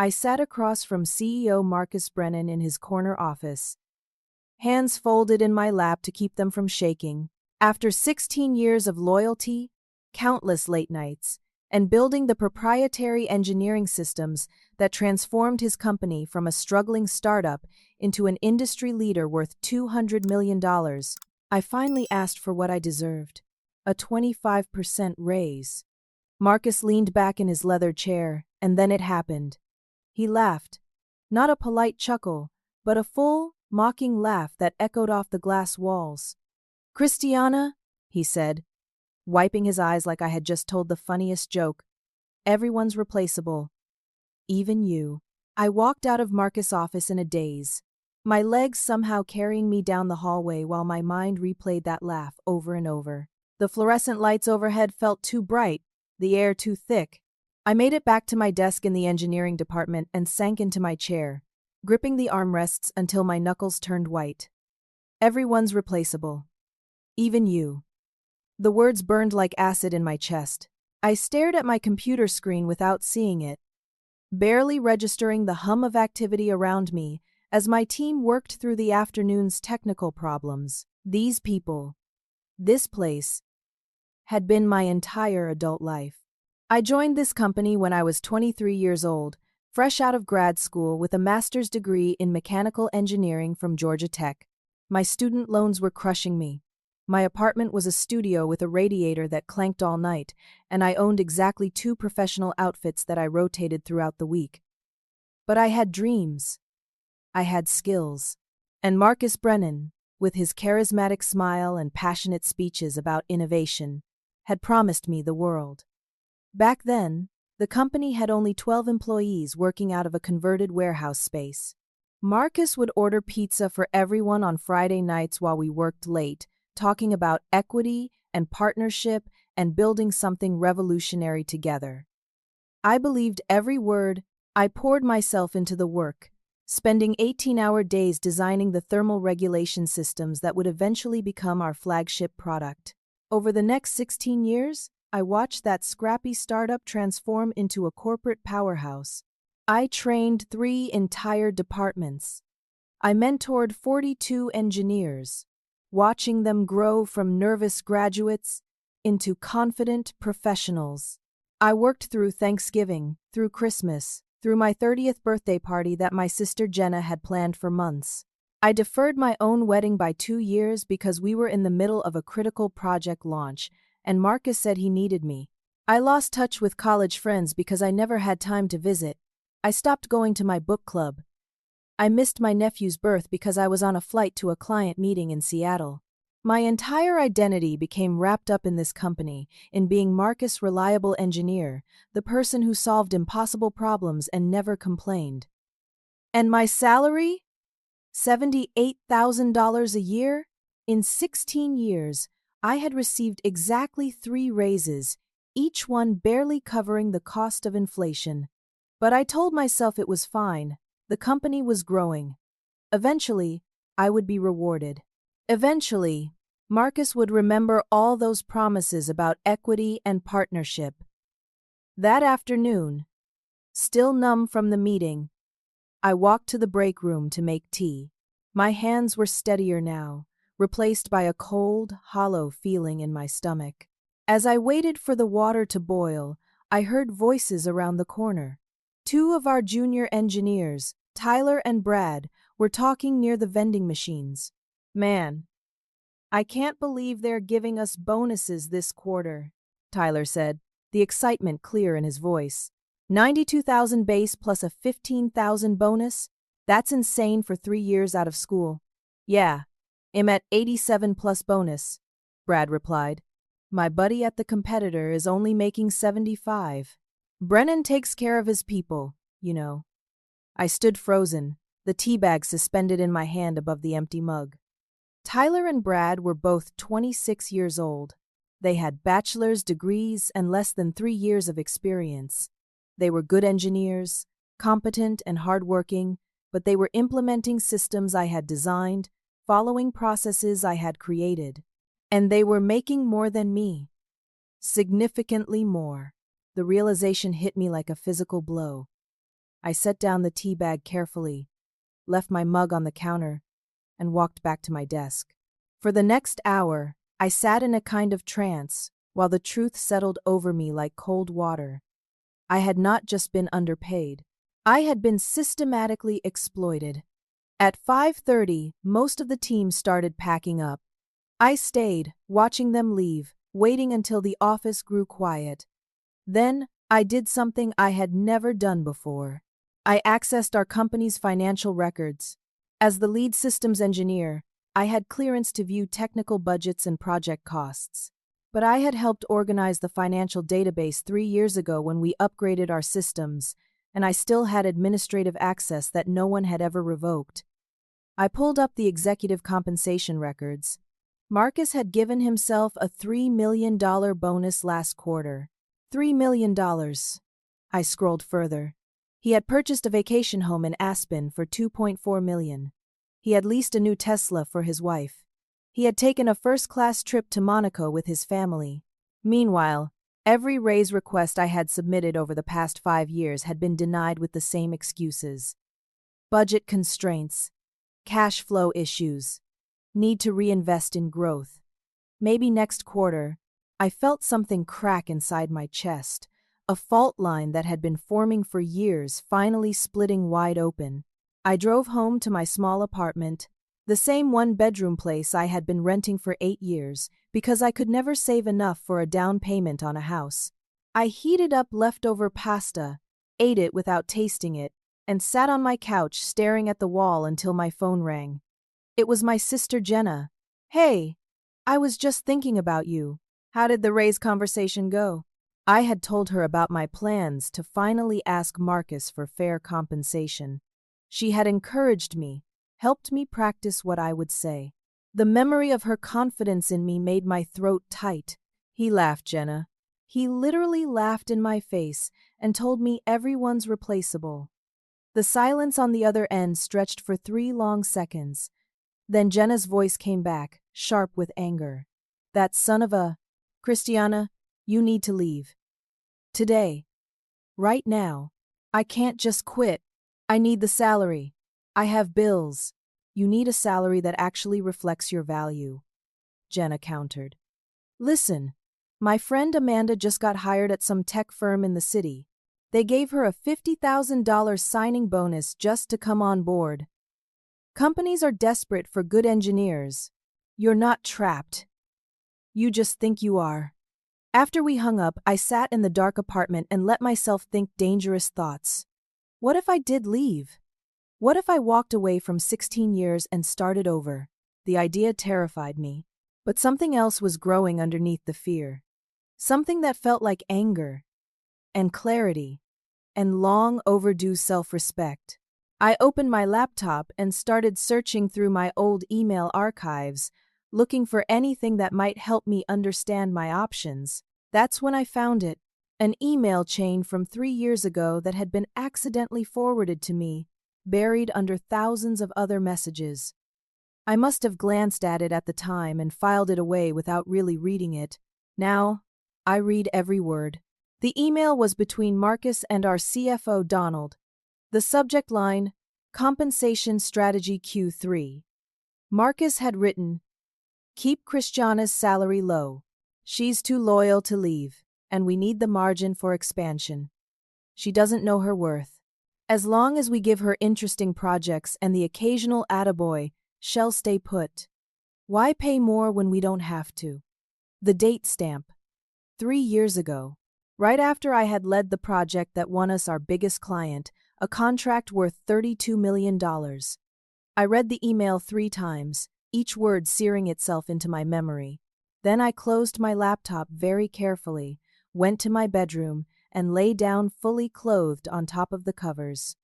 I sat across from CEO Marcus Brennan in his corner office, hands folded in my lap to keep them from shaking. After 16 years of loyalty, countless late nights, and building the proprietary engineering systems that transformed his company from a struggling startup into an industry leader worth $200 million, I finally asked for what I deserved: a 25% raise. Marcus leaned back in his leather chair, and then it happened. He laughed, not a polite chuckle, but a full, mocking laugh that echoed off the glass walls. "Christiana," he said, wiping his eyes like I had just told the funniest joke, "everyone's replaceable. Even you." I walked out of Marcus' office in a daze, my legs somehow carrying me down the hallway while my mind replayed that laugh over and over. The fluorescent lights overhead felt too bright, the air too thick. I made it back to my desk in the engineering department and sank into my chair, gripping the armrests until my knuckles turned white. "Everyone's replaceable. Even you." The words burned like acid in my chest. I stared at my computer screen without seeing it, barely registering the hum of activity around me as my team worked through the afternoon's technical problems. These people, this place, had been my entire adult life. I joined this company when I was 23 years old, fresh out of grad school with a master's degree in mechanical engineering from Georgia Tech. My student loans were crushing me. My apartment was a studio with a radiator that clanked all night, and I owned exactly 2 professional outfits that I rotated throughout the week. But I had dreams. I had skills. And Marcus Brennan, with his charismatic smile and passionate speeches about innovation, had promised me the world. Back then, the company had only 12 employees working out of a converted warehouse space. Marcus would order pizza for everyone on Friday nights while we worked late, talking about equity and partnership and building something revolutionary together. I believed every word. I poured myself into the work, spending 18-hour days designing the thermal regulation systems that would eventually become our flagship product. Over the next 16 years, I watched that scrappy startup transform into a corporate powerhouse. I trained 3 entire departments. I mentored 42 engineers, watching them grow from nervous graduates into confident professionals. I worked through Thanksgiving, through Christmas, through my 30th birthday party that my sister Jenna had planned for months. I deferred my own wedding by 2 years because we were in the middle of a critical project launch, and Marcus said he needed me. I lost touch with college friends because I never had time to visit. I stopped going to my book club. I missed my nephew's birth because I was on a flight to a client meeting in Seattle. My entire identity became wrapped up in this company, in being Marcus' reliable engineer, the person who solved impossible problems and never complained. And my salary? $78,000 a year? In 16 years, I had received exactly 3 raises, each one barely covering the cost of inflation. But I told myself it was fine. The company was growing. Eventually, I would be rewarded. Eventually, Marcus would remember all those promises about equity and partnership. That afternoon, still numb from the meeting, I walked to the break room to make tea. My hands were steadier now, replaced by a cold, hollow feeling in my stomach. As I waited for the water to boil, I heard voices around the corner. 2 of our junior engineers, Tyler and Brad, were talking near the vending machines. "Man, I can't believe they're giving us bonuses this quarter," Tyler said, the excitement clear in his voice. "92,000 base plus a 15,000 bonus? That's insane for 3 years out of school." "Yeah, I'm at 87 plus bonus," Brad replied. "My buddy at the competitor is only making 75. Brennan takes care of his people, you know." I stood frozen, the tea bag suspended in my hand above the empty mug. Tyler and Brad were both 26 years old. They had bachelor's degrees and less than 3 years of experience. They were good engineers, competent and hardworking, but they were implementing systems I had designed, following processes I had created. And they were making more than me. Significantly more. The realization hit me like a physical blow. I set down the tea bag carefully, left my mug on the counter, and walked back to my desk. For the next hour, I sat in a kind of trance while the truth settled over me like cold water. I had not just been underpaid. I had been systematically exploited. At 5:30, most of the team started packing up. I stayed, watching them leave, waiting until the office grew quiet. Then, I did something I had never done before. I accessed our company's financial records. As the lead systems engineer, I had clearance to view technical budgets and project costs. But I had helped organize the financial database 3 years ago when we upgraded our systems, and I still had administrative access that no one had ever revoked. I pulled up the executive compensation records. Marcus had given himself a $3 million bonus last quarter. $3 million. I scrolled further. He had purchased a vacation home in Aspen for $2.4 million. He had leased a new Tesla for his wife. He had taken a first-class trip to Monaco with his family. Meanwhile, every raise request I had submitted over the past 5 years had been denied with the same excuses. Budget constraints, cash flow issues, need to reinvest in growth. Maybe next quarter. I felt something crack inside my chest, a fault line that had been forming for years finally splitting wide open. I drove home to my small apartment, the same one-bedroom place I had been renting for 8 years, because I could never save enough for a down payment on a house. I heated up leftover pasta, ate it without tasting it, and sat on my couch staring at the wall until my phone rang. It was my sister Jenna. "Hey, I was just thinking about you. How did the raise conversation go?" I had told her about my plans to finally ask Marcus for fair compensation. She had encouraged me, helped me practice what I would say. The memory of her confidence in me made my throat tight. He laughed, Jenna. He literally laughed in my face and told me everyone's replaceable. The silence on the other end stretched for 3 long seconds. Then Jenna's voice came back, sharp with anger. "That son of a... Christiana, you need to leave. Today. Right now. I can't just quit. I need the salary. I have bills." "You need a salary that actually reflects your value," Jenna countered. "Listen, my friend Amanda just got hired at some tech firm in the city. They gave her a $50,000 signing bonus just to come on board. Companies are desperate for good engineers. You're not trapped. You just think you are." After we hung up, I sat in the dark apartment and let myself think dangerous thoughts. What if I did leave? What if I walked away from 16 years and started over? The idea terrified me. But something else was growing underneath the fear. Something that felt like anger, and clarity, and long overdue self-respect. I opened my laptop and started searching through my old email archives, looking for anything that might help me understand my options. That's when I found it. An email chain from 3 years ago that had been accidentally forwarded to me, buried under thousands of other messages. I must have glanced at it at the time and filed it away without really reading it. Now, I read every word. The email was between Marcus and our CFO Donald. The subject line, Compensation Strategy Q3. Marcus had written, "Keep Christiana's salary low. She's too loyal to leave, and we need the margin for expansion. She doesn't know her worth. As long as we give her interesting projects and the occasional attaboy, she'll stay put. Why pay more when we don't have to?" The date stamp. 3 years ago. Right after I had led the project that won us our biggest client, a contract worth $32 million. I read the email 3 times, each word searing itself into my memory. Then I closed my laptop very carefully, went to my bedroom, and lay down fully clothed on top of the covers.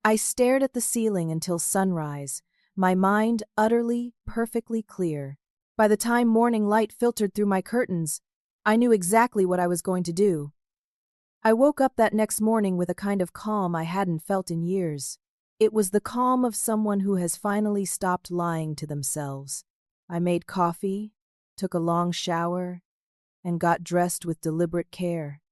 I stared at the ceiling until sunrise, my mind utterly, perfectly clear. By the time morning light filtered through my curtains, I knew exactly what I was going to do. I woke up that next morning with a kind of calm I hadn't felt in years. It was the calm of someone who has finally stopped lying to themselves. I made coffee, took a long shower, and got dressed with deliberate care.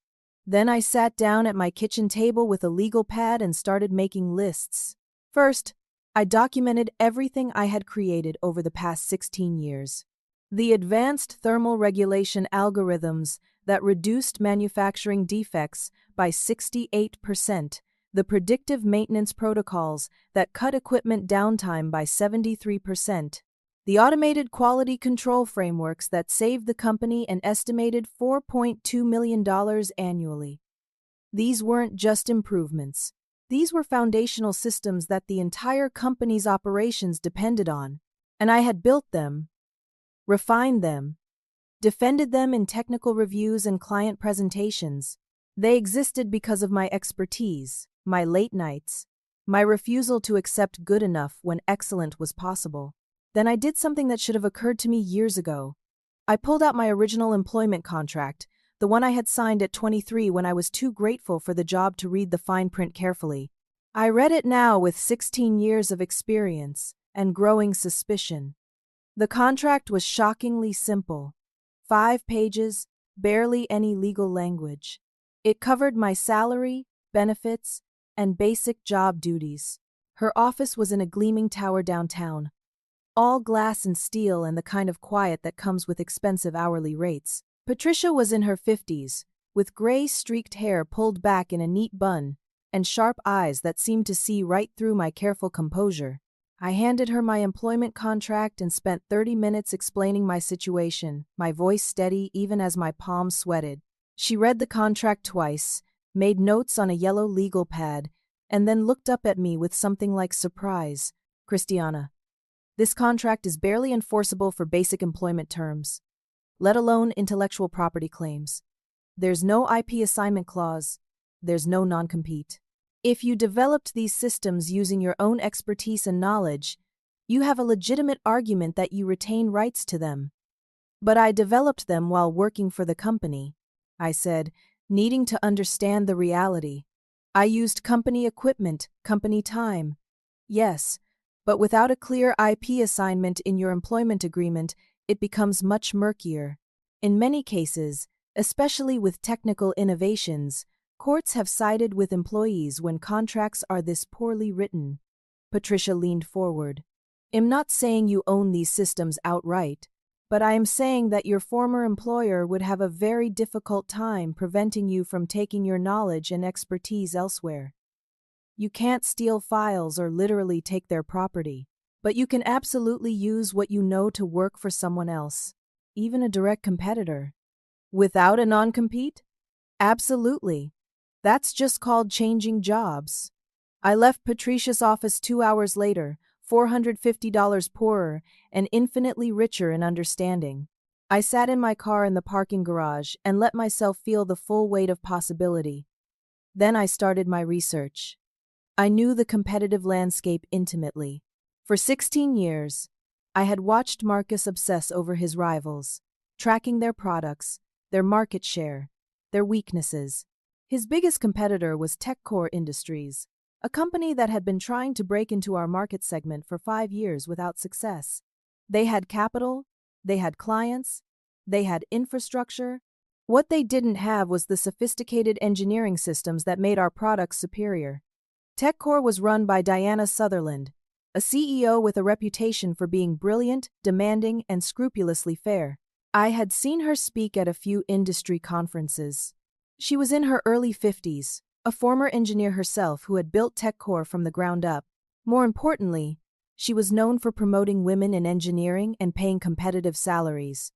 Then I sat down at my kitchen table with a legal pad and started making lists. First, I documented everything I had created over the past 16 years. The advanced thermal regulation algorithms that reduced manufacturing defects by 68%, the predictive maintenance protocols that cut equipment downtime by 73%, the automated quality control frameworks that saved the company an estimated $4.2 million annually. These weren't just improvements. These were foundational systems that the entire company's operations depended on, and I had built them, refined them, defended them in technical reviews and client presentations. They existed because of my expertise, my late nights, my refusal to accept good enough when excellent was possible. Then I did something that should have occurred to me years ago. I pulled out my original employment contract, the one I had signed at 23 when I was too grateful for the job to read the fine print carefully. I read it now with 16 years of experience and growing suspicion. The contract was shockingly simple. 5 pages, barely any legal language. It covered my salary, benefits, and basic job duties. Her office was in a gleaming tower downtown. All glass and steel and the kind of quiet that comes with expensive hourly rates. Patricia was in her 50s, with gray streaked hair pulled back in a neat bun, and sharp eyes that seemed to see right through my careful composure. I handed her my employment contract and spent 30 minutes explaining my situation, my voice steady even as my palms sweated. She read the contract twice, made notes on a yellow legal pad, and then looked up at me with something like surprise. "Christiana, this contract is barely enforceable for basic employment terms, let alone intellectual property claims. There's no IP assignment clause. There's no non-compete. If you developed these systems using your own expertise and knowledge, you have a legitimate argument that you retain rights to them. But I developed them while working for the company," I said, needing to understand the reality. "I used company equipment, company time. Yes, but without a clear IP assignment in your employment agreement, it becomes much murkier. In many cases, especially with technical innovations, courts have sided with employees when contracts are this poorly written." Patricia leaned forward. "I'm not saying you own these systems outright, but I am saying that your former employer would have a very difficult time preventing you from taking your knowledge and expertise elsewhere. You can't steal files or literally take their property, but you can absolutely use what you know to work for someone else, even a direct competitor." "Without a non-compete?" "Absolutely. That's just called changing jobs." I left Patricia's office 2 hours later, $450 poorer and infinitely richer in understanding. I sat in my car in the parking garage and let myself feel the full weight of possibility. Then I started my research. I knew the competitive landscape intimately. For 16 years, I had watched Marcus obsess over his rivals, tracking their products, their market share, their weaknesses. His biggest competitor was TechCore Industries, a company that had been trying to break into our market segment for 5 years without success. They had capital, they had clients, they had infrastructure. What they didn't have was the sophisticated engineering systems that made our products superior. TechCore was run by Diana Sutherland, a CEO with a reputation for being brilliant, demanding, and scrupulously fair. I had seen her speak at a few industry conferences. She was in her early 50s, a former engineer herself who had built TechCore from the ground up. More importantly, she was known for promoting women in engineering and paying competitive salaries.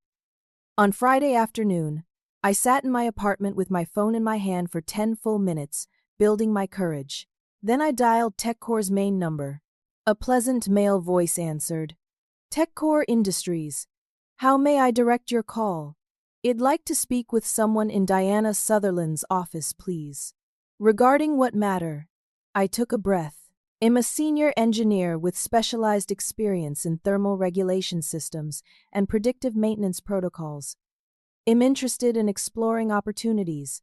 On Friday afternoon, I sat in my apartment with my phone in my hand for 10 full minutes, building my courage. Then I dialed TechCore's main number. A pleasant male voice answered. "TechCore Industries. How may I direct your call? I'd like to speak with someone in Diana Sutherland's office, please." "Regarding what matter?" I took a breath. "I'm a senior engineer with specialized experience in thermal regulation systems and predictive maintenance protocols. I'm interested in exploring opportunities.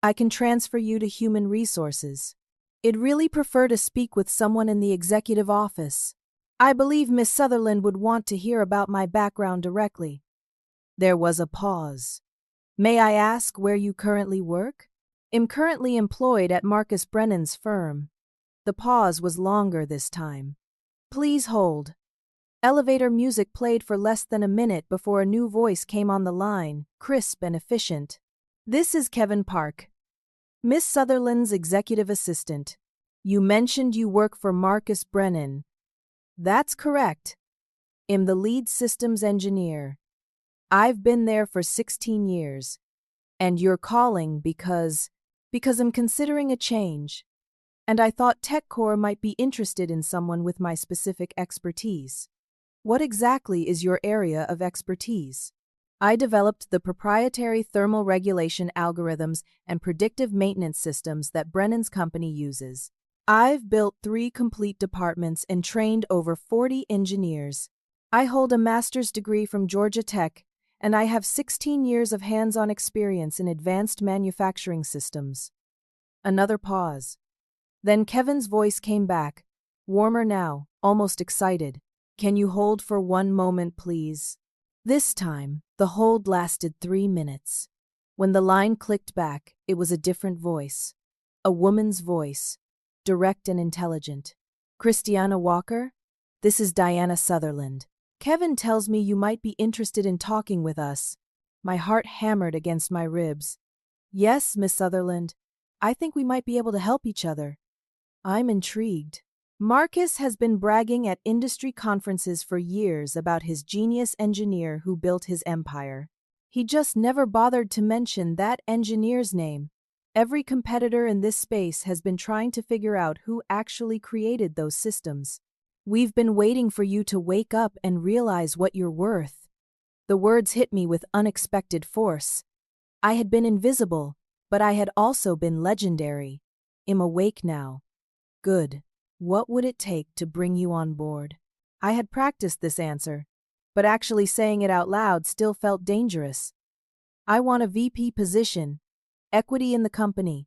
I can transfer you to human resources. I'd really prefer to speak with someone in the executive office. I believe Miss Sutherland would want to hear about my background directly." There was a pause. "May I ask where you currently work?" Am currently employed at Marcus Brennan's firm. The pause was longer this time. Please hold. Elevator music played for less than a minute before a new voice came on the line, crisp and efficient. This is Kevin Park, Miss Sutherland's executive assistant. You mentioned you work for Marcus Brennan. That's correct. I'm the lead systems engineer. I've been there for 16 years. And you're calling because I'm considering a change. And I thought TechCore might be interested in someone with my specific expertise. What exactly is your area of expertise? I developed the proprietary thermal regulation algorithms and predictive maintenance systems that Brennan's company uses. I've built 3 complete departments and trained over 40 engineers. I hold a master's degree from Georgia Tech, and I have 16 years of hands-on experience in advanced manufacturing systems. Another pause. Then Kevin's voice came back, warmer now, almost excited. Can you hold for 1 moment, please? This time, the hold lasted 3 minutes. When the line clicked back, it was a different voice. A woman's voice, direct and intelligent. Christiana Walker? This is Diana Sutherland. Kevin tells me you might be interested in talking with us. My heart hammered against my ribs. Yes, Miss Sutherland. I think we might be able to help each other. I'm intrigued. Marcus has been bragging at industry conferences for years about his genius engineer who built his empire. He just never bothered to mention that engineer's name. Every competitor in this space has been trying to figure out who actually created those systems. We've been waiting for you to wake up and realize what you're worth. The words hit me with unexpected force. I had been invisible, but I had also been legendary. I'm awake now. Good. What would it take to bring you on board? I had practiced this answer, but actually saying it out loud still felt dangerous. I want a VP position, equity in the company,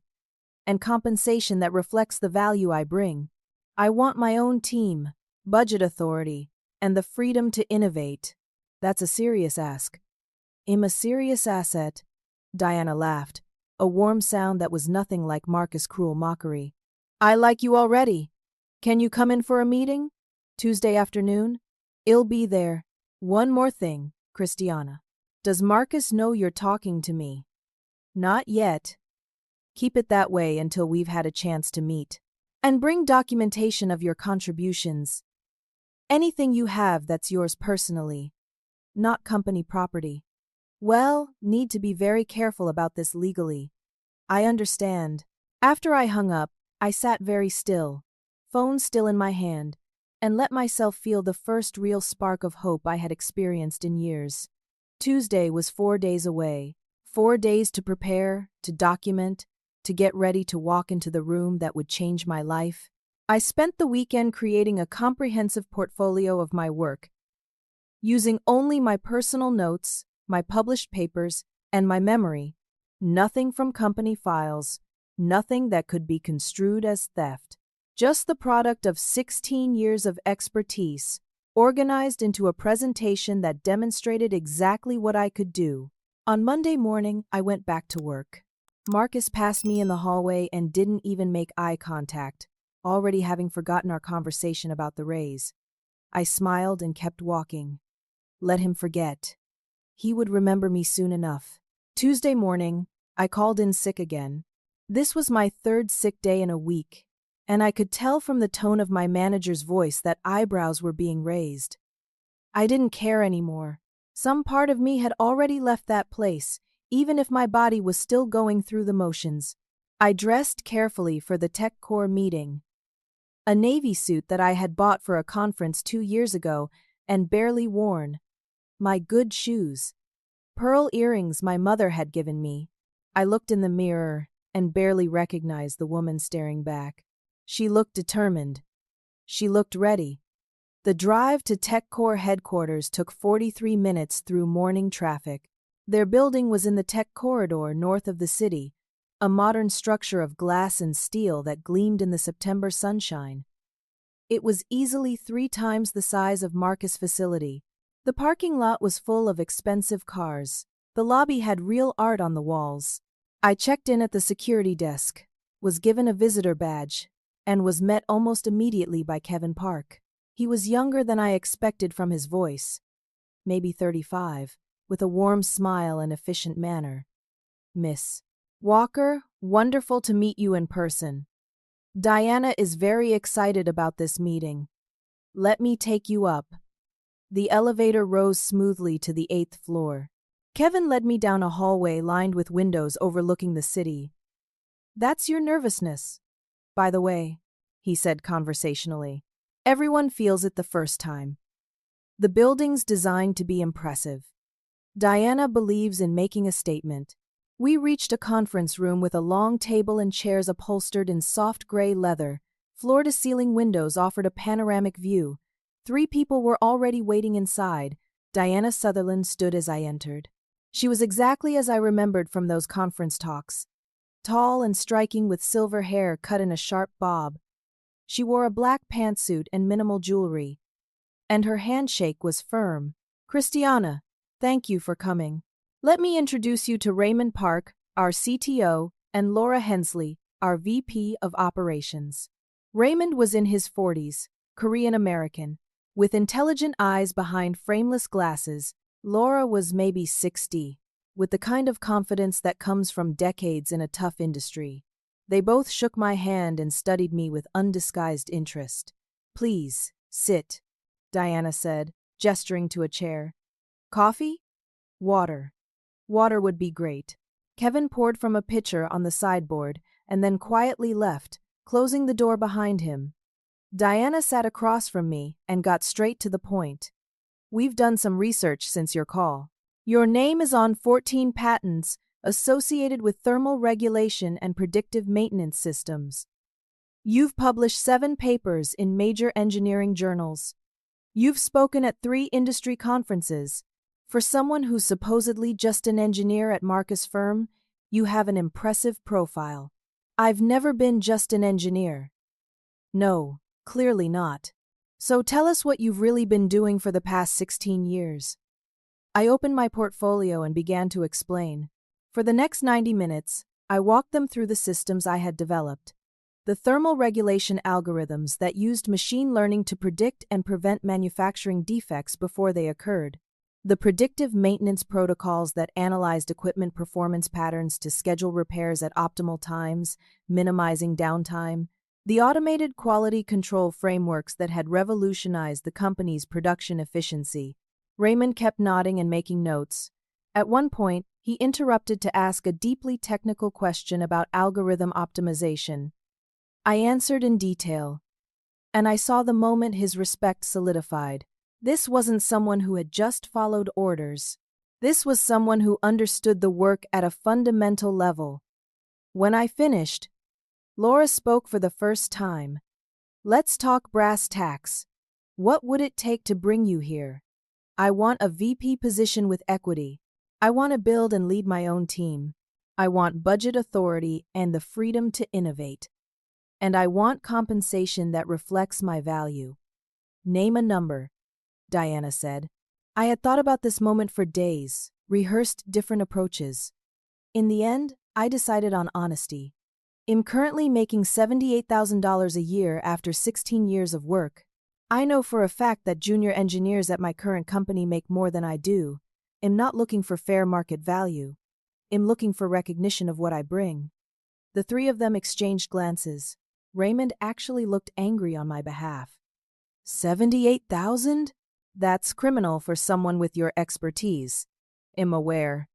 and compensation that reflects the value I bring. I want my own team, budget authority, and the freedom to innovate. That's a serious ask. I'm a serious asset. Diana laughed, a warm sound that was nothing like Marcus' cruel mockery. I like you already. Can you come in for a meeting? Tuesday afternoon? I'll be there. One more thing, Christiana. Does Marcus know you're talking to me? Not yet. Keep it that way until we've had a chance to meet. And bring documentation of your contributions. Anything you have that's yours personally, not company property. Well, need to be very careful about this legally. I understand. After I hung up, I sat very still, phone still in my hand, and let myself feel the first real spark of hope I had experienced in years. Tuesday was 4 days away. 4 days to prepare, to document, to get ready to walk into the room that would change my life. I spent the weekend creating a comprehensive portfolio of my work, using only my personal notes, my published papers, and my memory. Nothing from company files, nothing that could be construed as theft. Just the product of 16 years of expertise, organized into a presentation that demonstrated exactly what I could do. On Monday morning, I went back to work. Marcus passed me in the hallway and didn't even make eye contact, already having forgotten our conversation about the raise. I smiled and kept walking. Let him forget. He would remember me soon enough. Tuesday morning, I called in sick again. This was my 3rd sick day in a week, and I could tell from the tone of my manager's voice that eyebrows were being raised. I didn't care anymore. Some part of me had already left that place, even if my body was still going through the motions. I dressed carefully for the TechCore meeting. A navy suit that I had bought for a conference 2 years ago and barely worn. My good shoes. Pearl earrings my mother had given me. I looked in the mirror and barely recognized the woman staring back. She looked determined. She looked ready. The drive to TechCore headquarters took 43 minutes through morning traffic. Their building was in the Tech Corridor north of the city, a modern structure of glass and steel that gleamed in the September sunshine. It was easily 3 times the size of Marcus' facility. The parking lot was full of expensive cars. The lobby had real art on the walls. I checked in at the security desk, was given a visitor badge, and was met almost immediately by Kevin Park. He was younger than I expected from his voice, maybe 35, with a warm smile and efficient manner. Miss Walker, wonderful to meet you in person. Diana is very excited about this meeting. Let me take you up. The elevator rose smoothly to the 8th floor. Kevin led me down a hallway lined with windows overlooking the city. That's your nervousness, by the way, he said conversationally. Everyone feels it the first time. The building's designed to be impressive. Diana believes in making a statement. We reached a conference room with a long table and chairs upholstered in soft gray leather. Floor-to-ceiling windows offered a panoramic view. 3 people were already waiting inside. Diana Sutherland stood as I entered. She was exactly as I remembered from those conference talks. Tall and striking with silver hair cut in a sharp bob. She wore a black pantsuit and minimal jewelry. And her handshake was firm. Christiana, thank you for coming. Let me introduce you to Raymond Park, our CTO, and Laura Hensley, our VP of Operations. Raymond was in his 40s, Korean-American. With intelligent eyes behind frameless glasses, Laura was maybe 60, with the kind of confidence that comes from decades in a tough industry. They both shook my hand and studied me with undisguised interest. Please, sit, Diana said, gesturing to a chair. Coffee? Water. Water would be great. Kevin poured from a pitcher on the sideboard and then quietly left, closing the door behind him. Diana sat across from me and got straight to the point. We've done some research since your call. Your name is on 14 patents associated with thermal regulation and predictive maintenance systems. You've published 7 papers in major engineering journals. You've spoken at 3 industry conferences. For someone who's supposedly just an engineer at Marcus' firm, you have an impressive profile. I've never been just an engineer. No, clearly not. So tell us what you've really been doing for the past 16 years. I opened my portfolio and began to explain. For the next 90 minutes, I walked them through the systems I had developed. The thermal regulation algorithms that used machine learning to predict and prevent manufacturing defects before they occurred. The predictive maintenance protocols that analyzed equipment performance patterns to schedule repairs at optimal times, minimizing downtime. The automated quality control frameworks that had revolutionized the company's production efficiency. Raymond kept nodding and making notes. At one point, he interrupted to ask a deeply technical question about algorithm optimization. I answered in detail, and I saw the moment his respect solidified. This wasn't someone who had just followed orders. This was someone who understood the work at a fundamental level. When I finished, Laura spoke for the first time. Let's talk brass tacks. What would it take to bring you here? I want a VP position with equity. I want to build and lead my own team. I want budget authority and the freedom to innovate. And I want compensation that reflects my value. Name a number, Diana said. I had thought about this moment for days, rehearsed different approaches. In the end, I decided on honesty. I'm currently making $78,000 a year after 16 years of work. I know for a fact that junior engineers at my current company make more than I do. I'm not looking for fair market value. I'm looking for recognition of what I bring. The 3 of them exchanged glances. Raymond actually looked angry on my behalf. 78,000? That's criminal for someone with your expertise. I'm aware.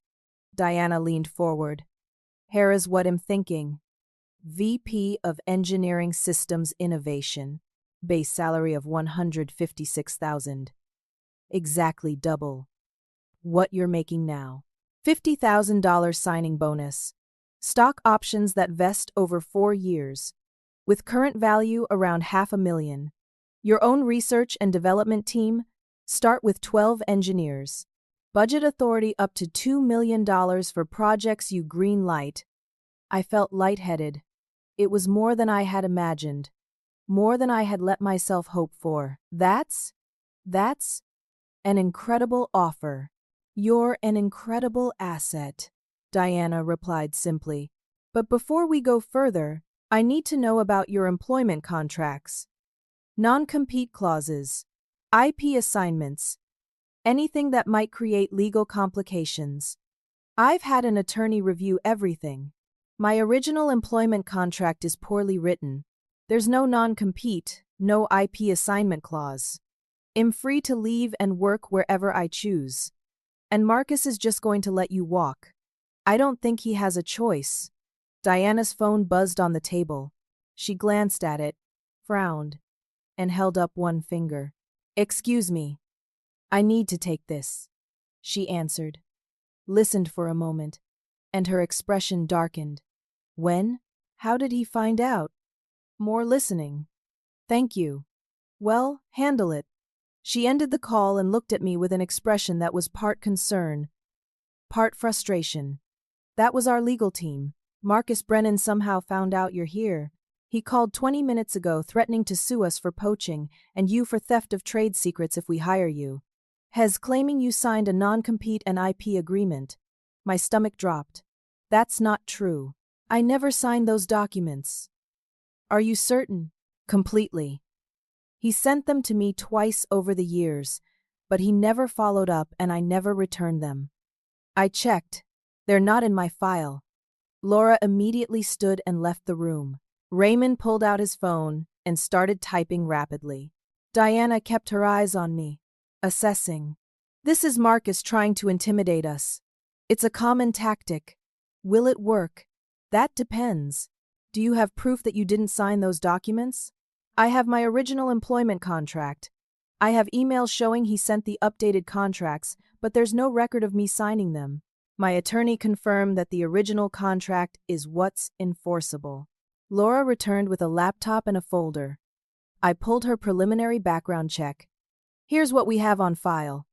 Diana leaned forward. Here is what I'm thinking. VP of Engineering Systems Innovation. Base salary of $156,000. Exactly double what you're making now. $50,000 signing bonus. Stock options that vest over 4 years. With current value around $500,000. Your own research and development team. Start with 12 engineers. Budget authority up to $2 million for projects you green light. I felt lightheaded. It was more than I had imagined. More than I had let myself hope for. That's an incredible offer. You're an incredible asset. Diana replied simply. But before we go further, I need to know about your employment contracts, non-compete clauses, IP assignments, anything that might create legal complications. I've had an attorney review everything. My original employment contract is poorly written. There's no non-compete, no IP assignment clause. I'm free to leave and work wherever I choose. And Marcus is just going to let you walk. I don't think he has a choice. Diana's phone buzzed on the table. She glanced at it, frowned, and held up one finger. Excuse me. I need to take this, she answered, listened for a moment, and her expression darkened. When? How did he find out? More listening. Thank you. Well, handle it. She ended the call and looked at me with an expression that was part concern, part frustration. That was our legal team. Marcus Brennan somehow found out you're here. He called 20 minutes ago threatening to sue us for poaching and you for theft of trade secrets if we hire you. Hez claiming you signed a non-compete and IP agreement. My stomach dropped. That's not true. I never signed those documents. Are you certain? Completely. He sent them to me twice over the years, but he never followed up and I never returned them. I checked. They're not in my file. Laura immediately stood and left the room. Raymond pulled out his phone and started typing rapidly. Diana kept her eyes on me, assessing. This is Marcus trying to intimidate us. It's a common tactic. Will it work? That depends. Do you have proof that you didn't sign those documents? I have my original employment contract. I have emails showing he sent the updated contracts, but there's no record of me signing them. My attorney confirmed that the original contract is what's enforceable. Laura returned with a laptop and a folder. I pulled her preliminary background check. Here's what we have on file.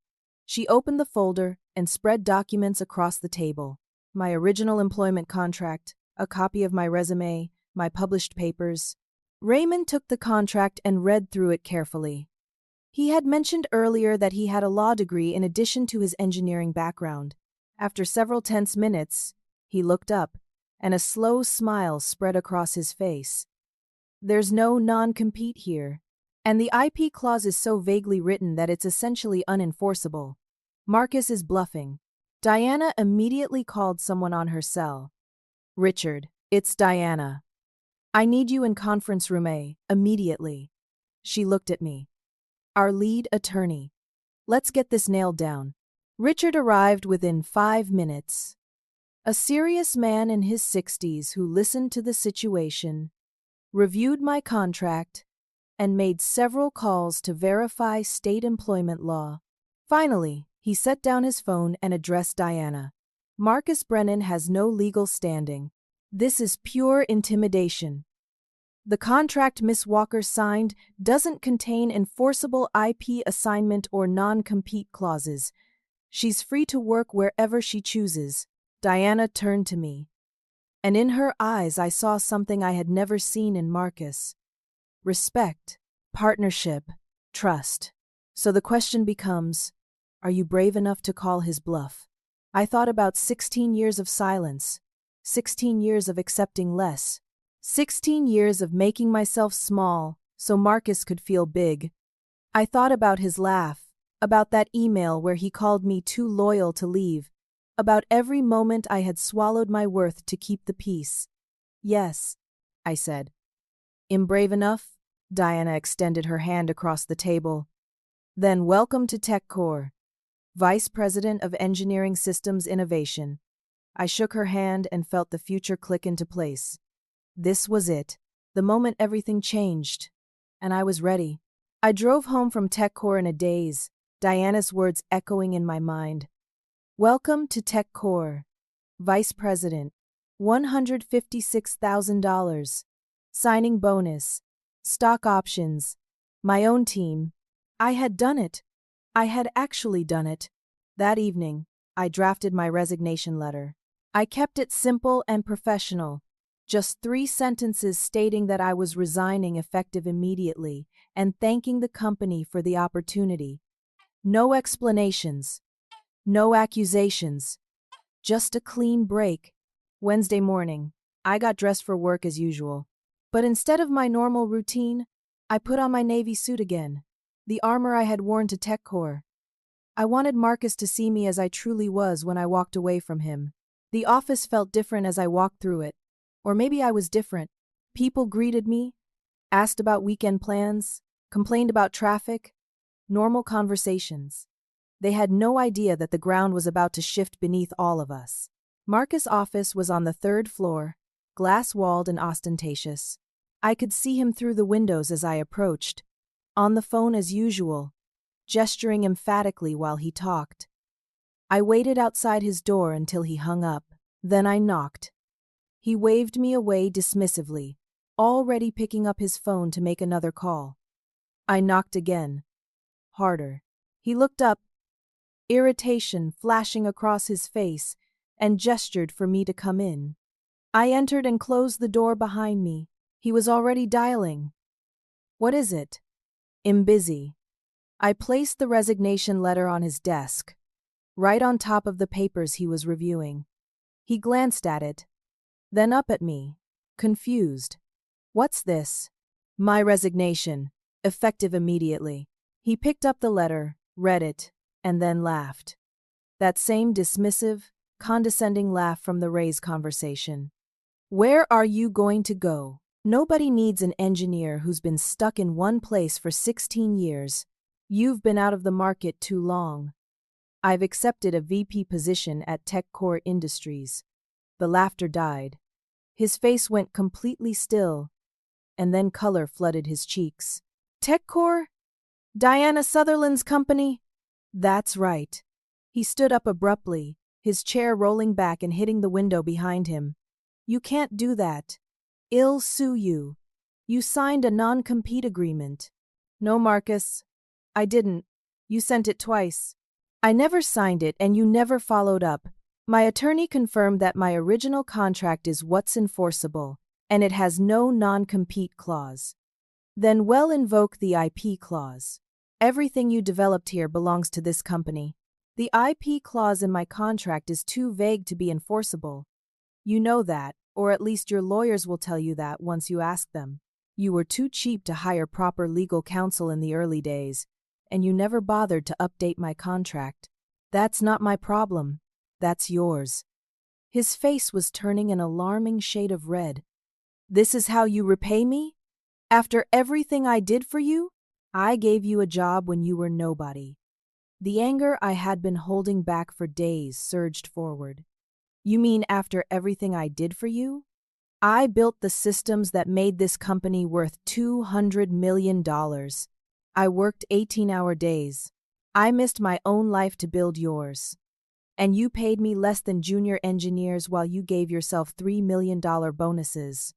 She opened the folder and spread documents across the table. My original employment contract, a copy of my resume, my published papers. Raymond took the contract and read through it carefully. He had mentioned earlier that he had a law degree in addition to his engineering background. After several tense minutes, he looked up, and a slow smile spread across his face. There's no non-compete here, and the IP clause is so vaguely written that it's essentially unenforceable. Marcus is bluffing. Diana immediately called someone on her cell. Richard, it's Diana. I need you in conference room A, immediately. She looked at me. Our lead attorney. Let's get this nailed down. Richard arrived within 5 minutes. A serious man in his 60s who listened to the situation, reviewed my contract, and made several calls to verify state employment law. Finally, he set down his phone and addressed Diana. Marcus Brennan has no legal standing. This is pure intimidation. The contract Miss Walker signed doesn't contain enforceable IP assignment or non-compete clauses. She's free to work wherever she chooses. Diana turned to me, and in her eyes I saw something I had never seen in Marcus. Respect, partnership, trust. So the question becomes, are you brave enough to call his bluff? I thought about 16 years of silence, 16 years of accepting less, 16 years of making myself small so Marcus could feel big. I thought about his laugh, about that email where he called me too loyal to leave, about every moment I had swallowed my worth to keep the peace. Yes, I said. I'm brave enough? Diana extended her hand across the table. Then welcome to TechCore, Vice President of Engineering Systems Innovation. I shook her hand and felt the future click into place. This was it, the moment everything changed, and I was ready. I drove home from TechCore in a daze, Diana's words echoing in my mind. Welcome to TechCore, Vice President, $156,000, signing bonus, stock options, my own team. I had done it. I had actually done it. That evening, I drafted my resignation letter. I kept it simple and professional, just 3 sentences stating that I was resigning effective immediately and thanking the company for the opportunity. No explanations. No accusations. Just a clean break. Wednesday morning, I got dressed for work as usual. But instead of my normal routine, I put on my navy suit again, the armor I had worn to TechCore. I wanted Marcus to see me as I truly was when I walked away from him. The office felt different as I walked through it. Or maybe I was different. People greeted me, asked about weekend plans, complained about traffic, normal conversations. They had no idea that the ground was about to shift beneath all of us. Marcus' office was on the third floor, glass-walled and ostentatious. I could see him through the windows as I approached, on the phone as usual, gesturing emphatically while he talked. I waited outside his door until he hung up. Then I knocked. He waved me away dismissively, already picking up his phone to make another call. I knocked again. Harder. He looked up, irritation flashing across his face, and gestured for me to come in. I entered and closed the door behind me. He was already dialing. "What is it?" "I'm busy." I placed the resignation letter on his desk, right on top of the papers he was reviewing. He glanced at it, then up at me, confused. "What's this?" "My resignation, effective immediately." He picked up the letter, read it, and then laughed. That same dismissive, condescending laugh from the raise conversation. "Where are you going to go? Nobody needs an engineer who's been stuck in one place for 16 years. You've been out of the market too long." "I've accepted a VP position at TechCore Industries." The laughter died. His face went completely still, and then color flooded his cheeks. "TechCore? Diana Sutherland's company?" "That's right." He stood up abruptly, his chair rolling back and hitting the window behind him. "You can't do that. I'll sue you. You signed a non-compete agreement." "No, Marcus. I didn't. You sent it twice." "I never signed it and you never followed up. My attorney confirmed that my original contract is what's enforceable, and it has no non-compete clause." "Then well invoke the IP clause. Everything you developed here belongs to this company. The IP clause in my contract is too vague to be enforceable. You know that, or at least your lawyers will tell you that once you ask them. You were too cheap to hire proper legal counsel in the early days, and you never bothered to update my contract. That's not my problem. That's yours." His face was turning an alarming shade of red. "This is how you repay me? After everything I did for you? I gave you a job when you were nobody." The anger I had been holding back for days surged forward. "You mean after everything I did for you? I built the systems that made this company worth $200 million. I worked 18-hour days. I missed my own life to build yours. And you paid me less than junior engineers while you gave yourself $3 million bonuses.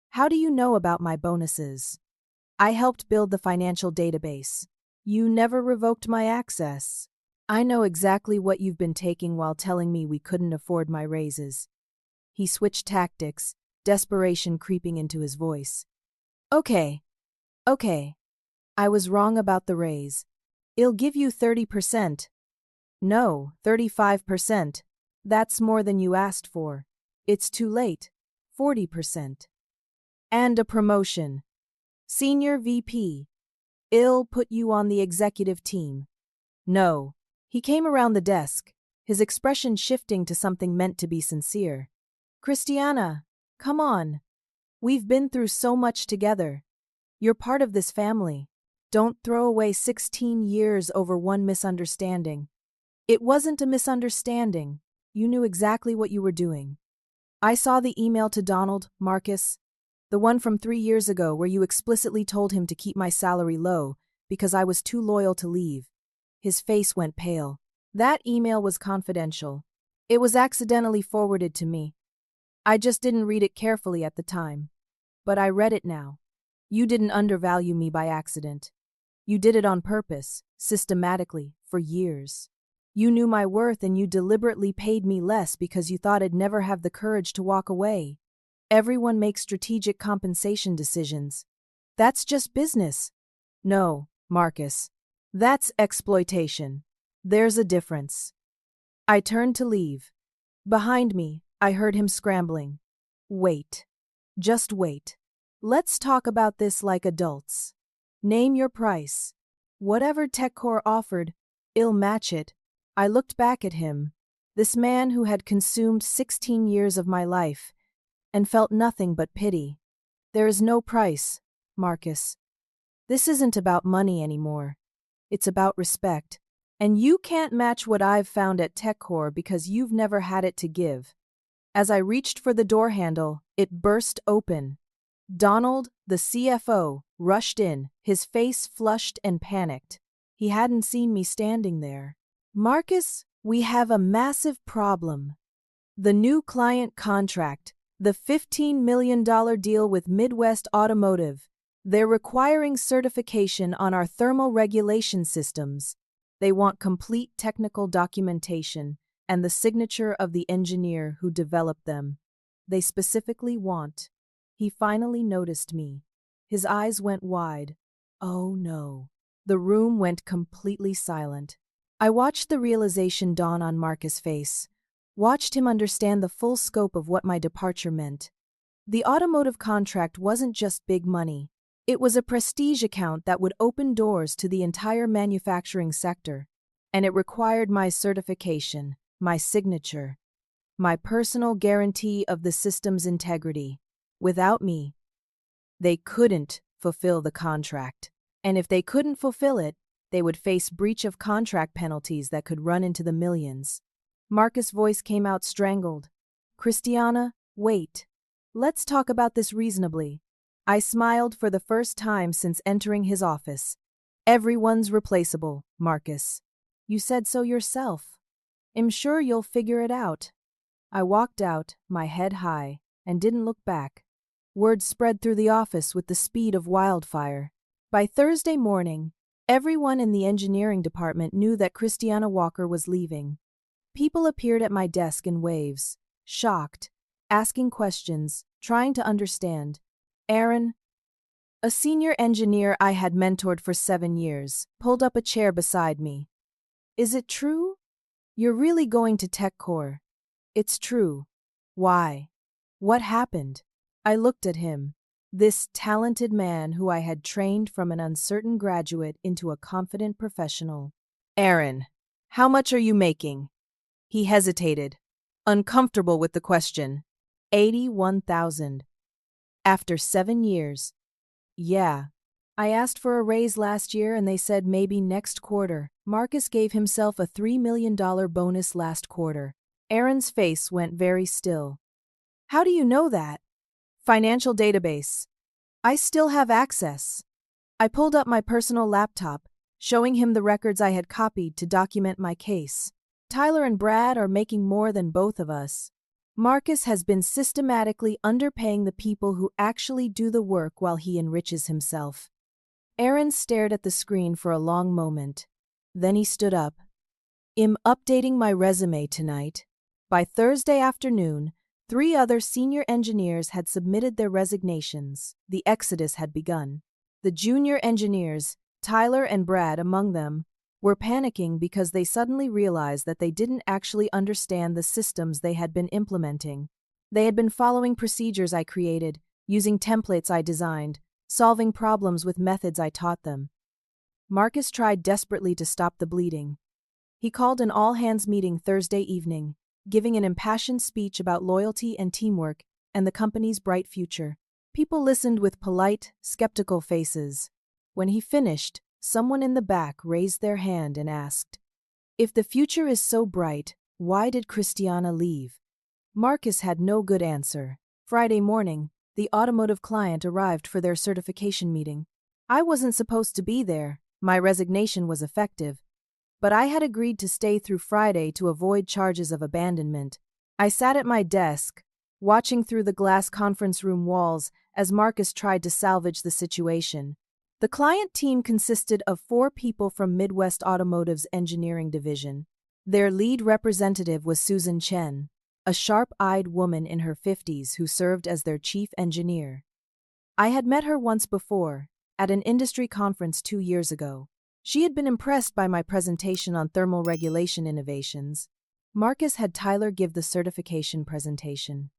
How do you know about my bonuses? I helped build the financial database. You never revoked my access. I know exactly what you've been taking while telling me we couldn't afford my raises." He switched tactics, desperation creeping into his voice. Okay. I was wrong about the raise. I'll give you 30%. No, 35%. That's more than you asked for. It's too late. 40%. And a promotion. Senior VP. I'll put you on the executive team. No. He came around the desk, his expression shifting to something meant to be sincere. "Christiana, come on. We've been through so much together. You're part of this family. Don't throw away 16 years over one misunderstanding." "It wasn't a misunderstanding. You knew exactly what you were doing. I saw the email to Donald, Marcus, the one from 3 years ago where you explicitly told him to keep my salary low because I was too loyal to leave." His face went pale. "That email was confidential. It was accidentally forwarded to me. I just didn't read it carefully at the time. But I read it now. You didn't undervalue me by accident. You did it on purpose, systematically, for years. You knew my worth and you deliberately paid me less because you thought I'd never have the courage to walk away. Everyone makes strategic compensation decisions. That's just business." "No, Marcus. That's exploitation. There's a difference." I turned to leave, Behind me, I heard him scrambling. Wait. Just wait. Let's talk about this like adults. Name your price. Whatever TechCore offered, I'll match it. I looked back at him, this man who had consumed 16 years of my life, and felt nothing but pity. There is no price, Marcus. This isn't about money anymore. It's about respect. And you can't match what I've found at TechCore because you've never had it to give. As I reached for the door handle, it burst open. Donald, the CFO, rushed in, his face flushed and panicked. He hadn't seen me standing there. Marcus, we have a massive problem. The new client contract, the $15 million deal with Midwest Automotive, they're requiring certification on our thermal regulation systems. They want complete technical documentation and the signature of the engineer who developed them. They specifically want. He finally noticed me. His eyes went wide. Oh no. The room went completely silent. I watched the realization dawn on Marcus' face, watched him understand the full scope of what my departure meant. The automotive contract wasn't just big money. It was a prestige account that would open doors to the entire manufacturing sector, and it required my certification, my signature, my personal guarantee of the system's integrity. Without me, they couldn't fulfill the contract. And if they couldn't fulfill it, they would face breach of contract penalties that could run into the millions. Marcus' voice came out strangled. Christiana, wait. Let's talk about this reasonably. I smiled for the first time since entering his office. Everyone's replaceable, Marcus. You said so yourself. I'm sure you'll figure it out. I walked out, my head high, and didn't look back. Word spread through the office with the speed of wildfire. By Thursday morning, everyone in the engineering department knew that Christiana Walker was leaving. People appeared at my desk in waves, shocked, asking questions, trying to understand. Aaron, a senior engineer I had mentored for 7 years, pulled up a chair beside me. Is it true? You're really going to TechCore? It's true. Why? What happened? I looked at him, this talented man who I had trained from an uncertain graduate into a confident professional. Aaron, how much are you making? He hesitated, uncomfortable with the question. 81,000. After 7 years. Yeah. I asked for a raise last year and they said maybe next quarter. Marcus gave himself a $3 million bonus last quarter. Aaron's face went very still. How do you know that? Financial database. I still have access. I pulled up my personal laptop, showing him the records I had copied to document my case. Tyler and Brad are making more than both of us. Marcus has been systematically underpaying the people who actually do the work while he enriches himself. Aaron stared at the screen for a long moment. Then he stood up. I'm updating my resume tonight. By Thursday afternoon, 3 other senior engineers had submitted their resignations. The exodus had begun. The junior engineers, Tyler and Brad among them, were panicking because they suddenly realized that they didn't actually understand the systems they had been implementing. They had been following procedures I created, using templates I designed, solving problems with methods I taught them. Marcus tried desperately to stop the bleeding. He called an all-hands meeting Thursday evening, giving an impassioned speech about loyalty and teamwork and the company's bright future. People listened with polite, skeptical faces. When he finished, someone in the back raised their hand and asked, "If the future is so bright, why did Christiana leave?" Marcus had no good answer. Friday morning, the automotive client arrived for their certification meeting. I wasn't supposed to be there. My resignation was effective. But I had agreed to stay through Friday to avoid charges of abandonment. I sat at my desk, watching through the glass conference room walls as Marcus tried to salvage the situation. The client team consisted of 4 people from Midwest Automotive's engineering division. Their lead representative was Susan Chen, a sharp-eyed woman in her 50s who served as their chief engineer. I had met her once before, at an industry conference 2 years ago. She had been impressed by my presentation on thermal regulation innovations. Marcus had Tyler give the certification presentation.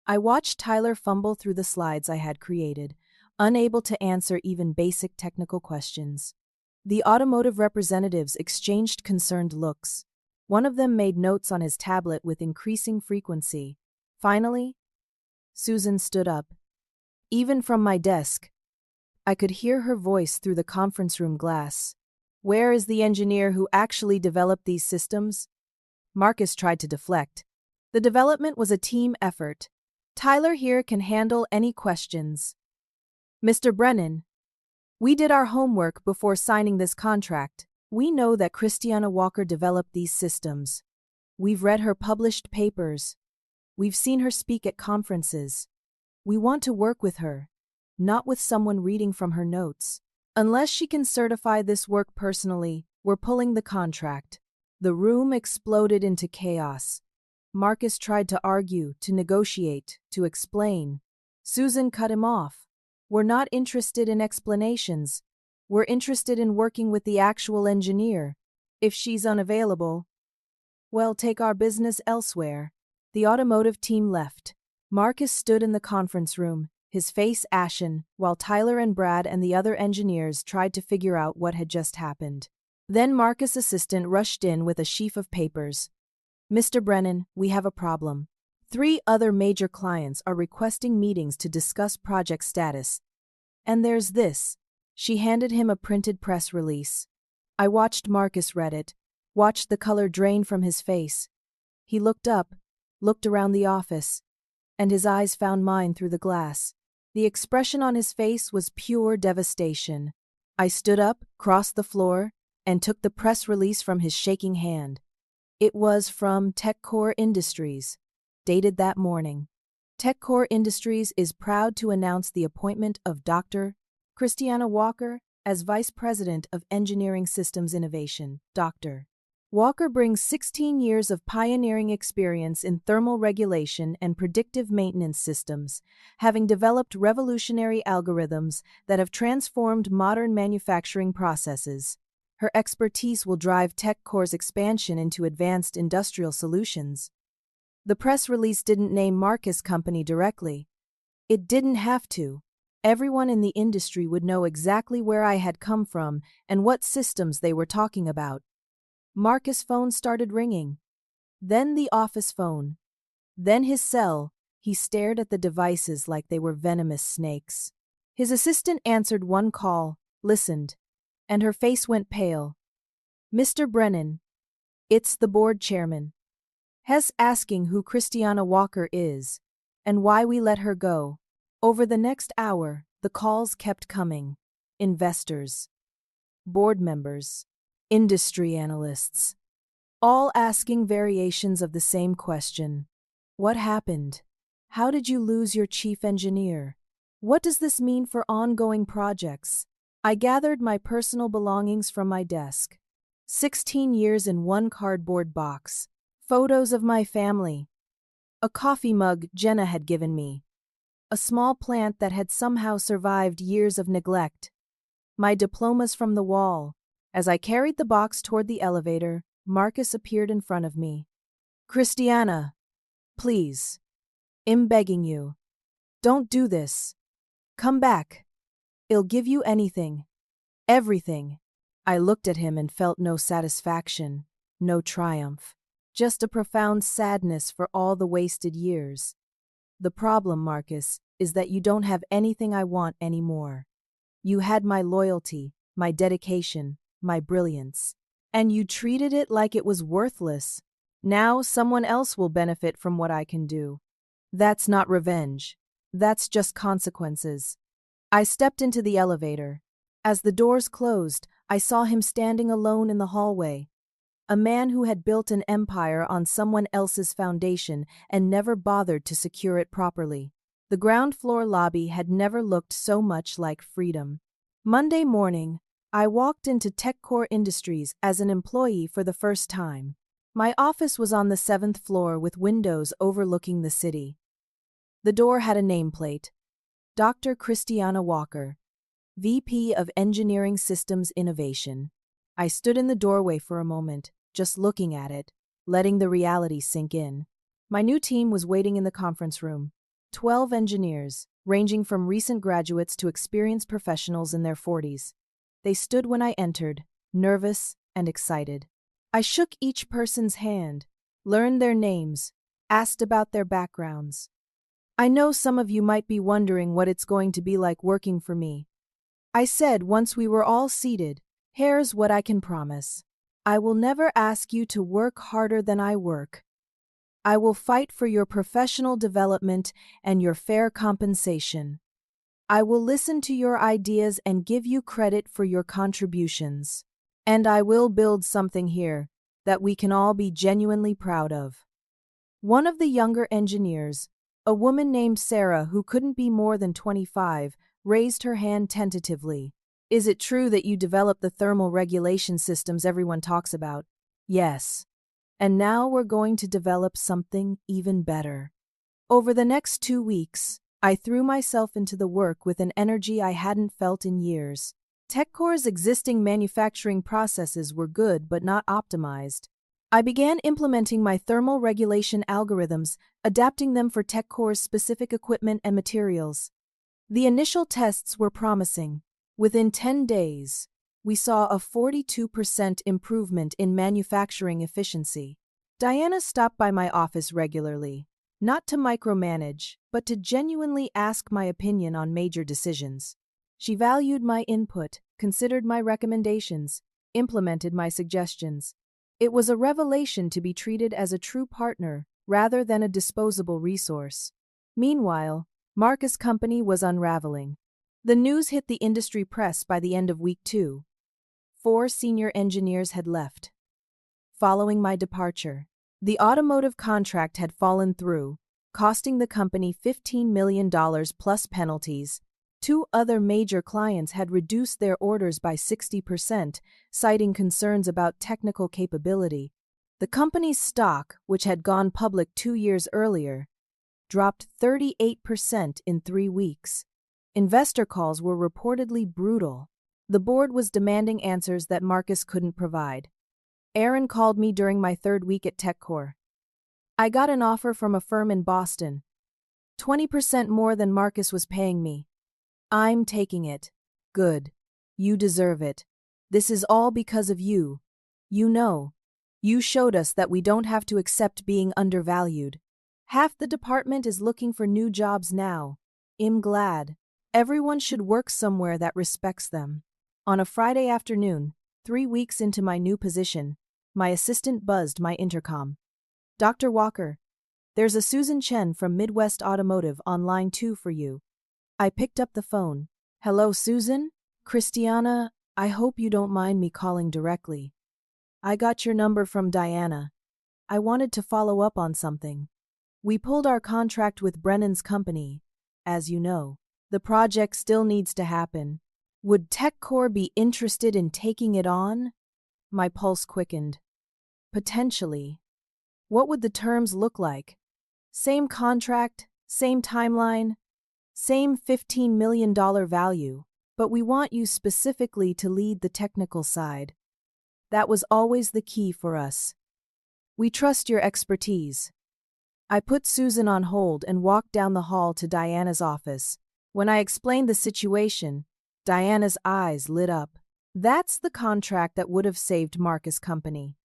I watched Tyler fumble through the slides I had created, unable to answer even basic technical questions. The automotive representatives exchanged concerned looks. One of them made notes on his tablet with increasing frequency. Finally, Susan stood up. Even from my desk, I could hear her voice through the conference room glass. "Where is the engineer who actually developed these systems?" Marcus tried to deflect. "The development was a team effort. Tyler here can handle any questions." "Mr. Brennan, we did our homework before signing this contract. We know that Christiana Walker developed these systems. We've read her published papers. We've seen her speak at conferences. We want to work with her, not with someone reading from her notes. Unless she can certify this work personally, we're pulling the contract." The room exploded into chaos. Marcus tried to argue, to negotiate, to explain. Susan cut him off. "We're not interested in explanations. We're interested in working with the actual engineer. If she's unavailable, well, take our business elsewhere." The automotive team left. Marcus stood in the conference room, his face ashen, while Tyler and Brad and the other engineers tried to figure out what had just happened. Then Marcus' assistant rushed in with a sheaf of papers. "Mr. Brennan, we have a problem. 3 other major clients are requesting meetings to discuss project status. And there's this." She handed him a printed press release. I watched Marcus read it, watched the color drain from his face. He looked up, looked around the office, and his eyes found mine through the glass. The expression on his face was pure devastation. I stood up, crossed the floor, and took the press release from his shaking hand. It was from TechCore Industries, dated that morning. TechCore Industries is proud to announce the appointment of Dr. Christiana Walker as Vice President of Engineering Systems Innovation. Dr. Walker brings 16 years of pioneering experience in thermal regulation and predictive maintenance systems, having developed revolutionary algorithms that have transformed modern manufacturing processes. Her expertise will drive TechCore's expansion into advanced industrial solutions. The press release didn't name Marcus' company directly. It didn't have to. Everyone in the industry would know exactly where I had come from and what systems they were talking about. Marcus' phone started ringing. Then the office phone. Then his cell. He stared at the devices like they were venomous snakes. His assistant answered one call, listened, and her face went pale. "Mr. Brennan, it's the board chairman. Hess asking who Christiana Walker is, and why we let her go." Over the next hour, the calls kept coming. Investors, board members, industry analysts, all asking variations of the same question. "What happened? How did you lose your chief engineer? What does this mean for ongoing projects?" I gathered my personal belongings from my desk. 16 years in one cardboard box. Photos of my family. A coffee mug Jenna had given me. A small plant that had somehow survived years of neglect. My diplomas from the wall. As I carried the box toward the elevator, Marcus appeared in front of me. "Christiana, please. I'm begging you. Don't do this. Come back. I'll give you anything. Everything." I looked at him and felt no satisfaction, no triumph, just a profound sadness for all the wasted years. "The problem, Marcus, is that you don't have anything I want anymore. You had my loyalty, my dedication, my brilliance, and you treated it like it was worthless. Now someone else will benefit from what I can do. That's not revenge. That's just consequences." I stepped into the elevator. As the doors closed, I saw him standing alone in the hallway. A man who had built an empire on someone else's foundation and never bothered to secure it properly. The ground floor lobby had never looked so much like freedom. Monday morning, I walked into TechCore Industries as an employee for the first time. My office was on the 7th floor with windows overlooking the city. The door had a nameplate. Dr. Christiana Walker, VP of Engineering Systems Innovation. I stood in the doorway for a moment, just looking at it. letting the reality sink in. My new team was waiting in the conference room. 12 engineers, ranging from recent graduates to experienced professionals in their 40s. They stood when I entered, nervous and excited. I shook each person's hand, learned their names, asked about their backgrounds. I know some of you might be wondering what it's going to be like working for me. I said once we were all seated, here's what I can promise. I will never ask you to work harder than I work. I will fight for your professional development and your fair compensation. I will listen to your ideas and give you credit for your contributions. And I will build something here that we can all be genuinely proud of. One of the younger engineers, a woman named Sarah who couldn't be more than 25, raised her hand tentatively. Is it true that you developed the thermal regulation systems everyone talks about? Yes. And now we're going to develop something even better. Over the next 2 weeks, I threw myself into the work with an energy I hadn't felt in years. TechCore's existing manufacturing processes were good but not optimized. I began implementing my thermal regulation algorithms, adapting them for TechCore's specific equipment and materials. The initial tests were promising. Within 10 days, we saw a 42% improvement in manufacturing efficiency. Diana stopped by my office regularly, not to micromanage, but to genuinely ask my opinion on major decisions. She valued my input, considered my recommendations, implemented my suggestions. It was a revelation to be treated as a true partner rather than a disposable resource. Meanwhile, Marcus' company was unraveling. The news hit the industry press by the end of week 2. 4 senior engineers had left. Following my departure, the automotive contract had fallen through, costing the company $15 million plus penalties. 2 other major clients had reduced their orders by 60%, citing concerns about technical capability. The company's stock, which had gone public 2 years earlier, dropped 38% in 3 weeks. Investor calls were reportedly brutal. The board was demanding answers that Marcus couldn't provide. Aaron called me during my 3rd week at TechCore. I got an offer from a firm in Boston, 20% more than Marcus was paying me. I'm taking it. Good. You deserve it. This is all because of you. You showed us that we don't have to accept being undervalued. Half the department is looking for new jobs now. I'm glad. Everyone should work somewhere that respects them. On a Friday afternoon, 3 weeks into my new position, my assistant buzzed my intercom. Dr. Walker, there's a Susan Chen from Midwest Automotive on line 2 for you. I picked up the phone. Hello, Susan? Christiana, I hope you don't mind me calling directly. I got your number from Diana. I wanted to follow up on something. We pulled our contract with Brennan's company, as you know. The project still needs to happen. Would TechCore be interested in taking it on? My pulse quickened. Potentially. What would the terms look like? Same contract, same timeline, same $15 million value, but we want you specifically to lead the technical side. That was always the key for us. We trust your expertise. I put Susan on hold and walked down the hall to Diana's office. When I explained the situation, Diana's eyes lit up. That's the contract that would have saved Marcus' company.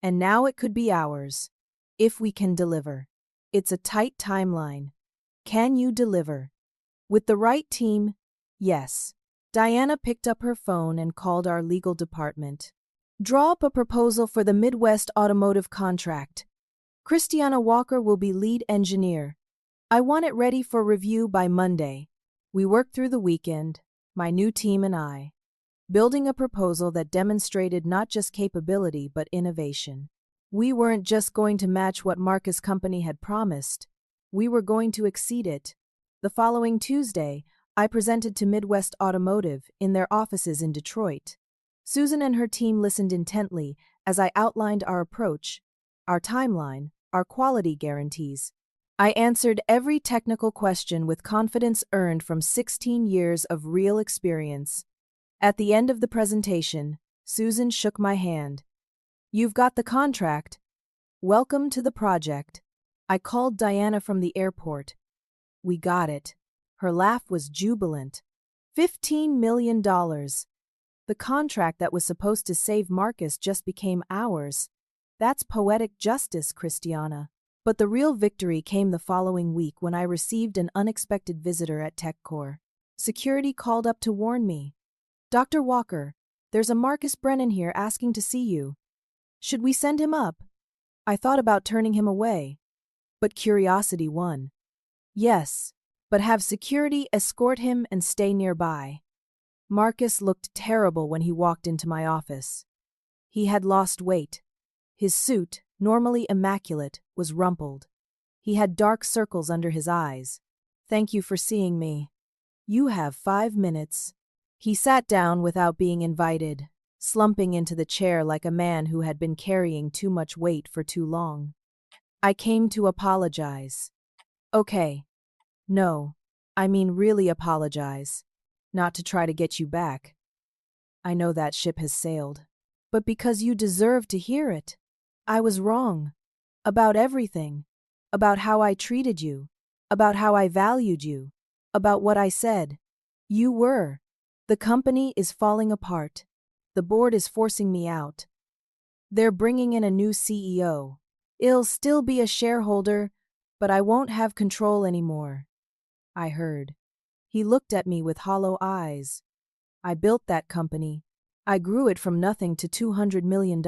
And now it could be ours, if we can deliver. It's a tight timeline. Can you deliver? With the right team, yes. Diana picked up her phone and called our legal department. Draw up a proposal for the Midwest Automotive contract. Christiana Walker will be lead engineer. I want it ready for review by Monday. We worked through the weekend, my new team and I, building a proposal that demonstrated not just capability but innovation. We weren't just going to match what Marcus' company had promised. We were going to exceed it. The following Tuesday, I presented to Midwest Automotive in their offices in Detroit. Susan and her team listened intently as I outlined our approach, our timeline, our quality guarantees. I answered every technical question with confidence earned from 16 years of real experience. At the end of the presentation, Susan shook my hand. You've got the contract. Welcome to the project. I called Diana from the airport. We got it. Her laugh was jubilant. $15 million. The contract that was supposed to save Marcus just became ours. That's poetic justice, Christiana. But the real victory came the following week when I received an unexpected visitor at TechCore. Security called up to warn me. Dr. Walker, there's a Marcus Brennan here asking to see you. Should we send him up? I thought about turning him away. But curiosity won. Yes, but have security escort him and stay nearby. Marcus looked terrible when he walked into my office. He had lost weight. His suit, normally immaculate, was rumpled. He had dark circles under his eyes. Thank you for seeing me. You have 5 minutes. He sat down without being invited, slumping into the chair like a man who had been carrying too much weight for too long. I came to apologize. Okay. No, I mean really apologize. Not to try to get you back. I know that ship has sailed. But because you deserve to hear it. I was wrong. About everything. About how I treated you. About how I valued you. About what I said. You were. The company is falling apart. The board is forcing me out. They're bringing in a new CEO. I'll still be a shareholder, but I won't have control anymore. I heard. He looked at me with hollow eyes. I built that company. I grew it from nothing to $200 million.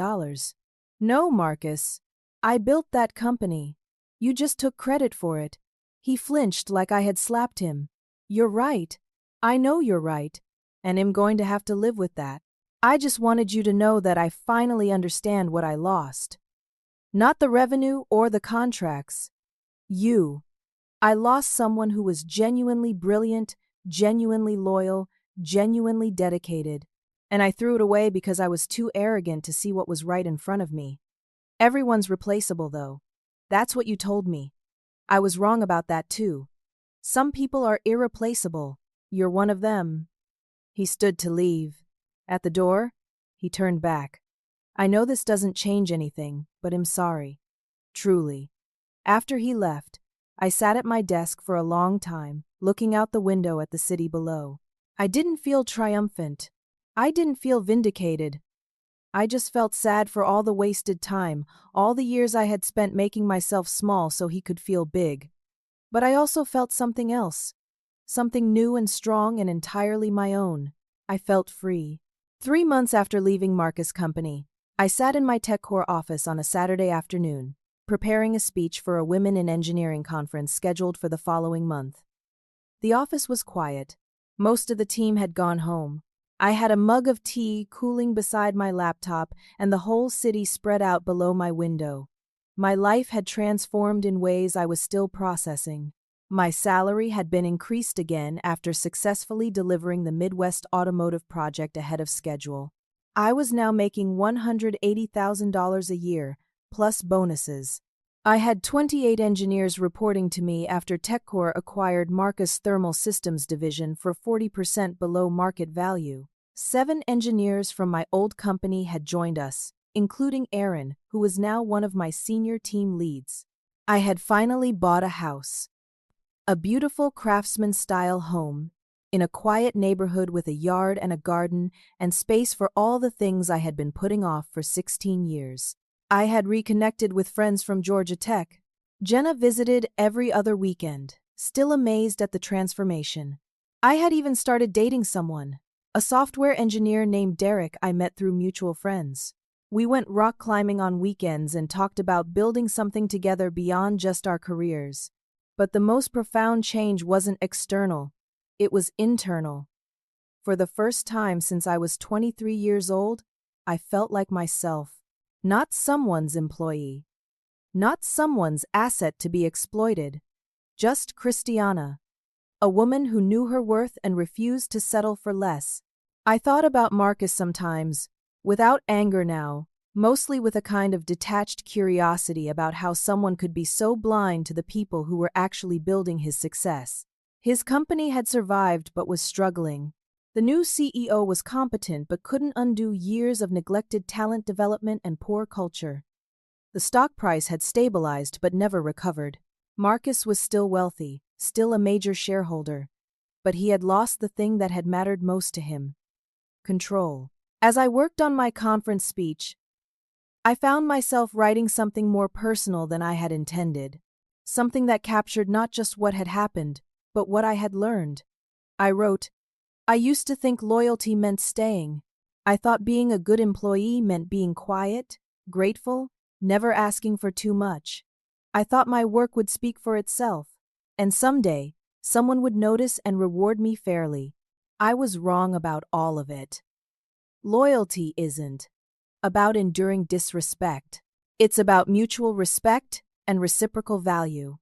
No, Marcus. I built that company. You just took credit for it. He flinched like I had slapped him. You're right. I know you're right. And I'm going to have to live with that. I just wanted you to know that I finally understand what I lost. Not the revenue or the contracts. You. I lost someone who was genuinely brilliant, genuinely loyal, genuinely dedicated. And I threw it away because I was too arrogant to see what was right in front of me. Everyone's replaceable, though. That's what you told me. I was wrong about that, too. Some people are irreplaceable. You're one of them. He stood to leave. At the door, he turned back. I know this doesn't change anything, but I'm sorry. Truly. After he left, I sat at my desk for a long time, looking out the window at the city below. I didn't feel triumphant. I didn't feel vindicated. I just felt sad for all the wasted time, all the years I had spent making myself small so he could feel big. But I also felt something else. Something new and strong and entirely my own. I felt free. 3 months after leaving Marcus' company, I sat in my TechCore office on a Saturday afternoon, preparing a speech for a Women in Engineering conference scheduled for the following month. The office was quiet. Most of the team had gone home. I had a mug of tea cooling beside my laptop and the whole city spread out below my window. My life had transformed in ways I was still processing. My salary had been increased again after successfully delivering the Midwest Automotive project ahead of schedule. I was now making $180,000 a year, plus bonuses. I had 28 engineers reporting to me after TechCore acquired Marcus Thermal Systems division for 40% below market value. 7 engineers from my old company had joined us, including Aaron, who was now one of my senior team leads. I had finally bought a house. A beautiful craftsman-style home, in a quiet neighborhood with a yard and a garden and space for all the things I had been putting off for 16 years. I had reconnected with friends from Georgia Tech. Jenna visited every other weekend, still amazed at the transformation. I had even started dating someone, a software engineer named Derek I met through mutual friends. We went rock climbing on weekends and talked about building something together beyond just our careers. But the most profound change wasn't external, it was internal. For the first time since I was 23 years old, I felt like myself. Not someone's employee. Not someone's asset to be exploited. Just Christiana. A woman who knew her worth and refused to settle for less. I thought about Marcus sometimes, without anger now, mostly with a kind of detached curiosity about how someone could be so blind to the people who were actually building his success. His company had survived but was struggling. The new CEO was competent but couldn't undo years of neglected talent development and poor culture. The stock price had stabilized but never recovered. Marcus was still wealthy, still a major shareholder, but he had lost the thing that had mattered most to him: control. As I worked on my conference speech, I found myself writing something more personal than I had intended, something that captured not just what had happened, but what I had learned. I wrote, "I used to think loyalty meant staying. I thought being a good employee meant being quiet, grateful, never asking for too much. I thought my work would speak for itself, and someday, someone would notice and reward me fairly. I was wrong about all of it. Loyalty isn't about enduring disrespect. It's about mutual respect and reciprocal value.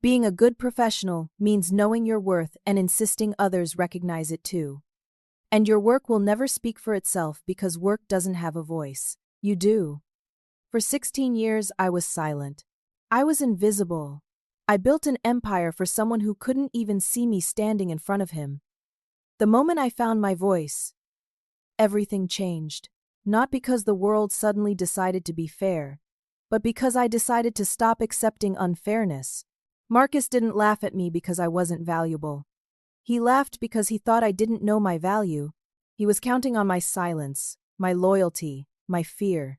Being a good professional means knowing your worth and insisting others recognize it too. And your work will never speak for itself because work doesn't have a voice. You do." For 16 years, I was silent. I was invisible. I built an empire for someone who couldn't even see me standing in front of him. The moment I found my voice, everything changed. Not because the world suddenly decided to be fair, but because I decided to stop accepting unfairness. Marcus didn't laugh at me because I wasn't valuable. He laughed because he thought I didn't know my value. He was counting on my silence, my loyalty, my fear.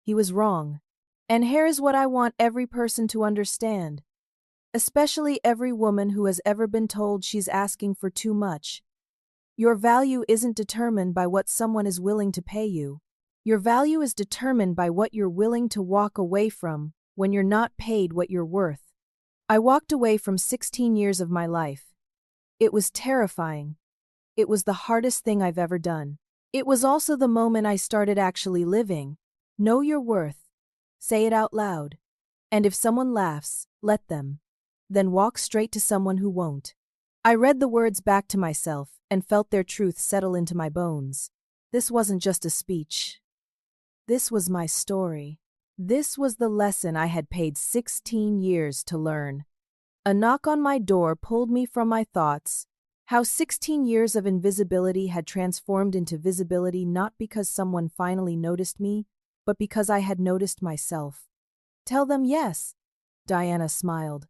He was wrong. And here's what I want every person to understand, especially every woman who has ever been told she's asking for too much. Your value isn't determined by what someone is willing to pay you. Your value is determined by what you're willing to walk away from when you're not paid what you're worth. I walked away from 16 years of my life. It was terrifying. It was the hardest thing I've ever done. It was also the moment I started actually living. Know your worth. Say it out loud. And if someone laughs, let them. Then walk straight to someone who won't. I read the words back to myself and felt their truth settle into my bones. This wasn't just a speech. This was my story. This was the lesson I had paid 16 years to learn. A knock on my door pulled me from my thoughts. How 16 years of invisibility had transformed into visibility, not because someone finally noticed me, but because I had noticed myself. "Tell them yes." Diana smiled.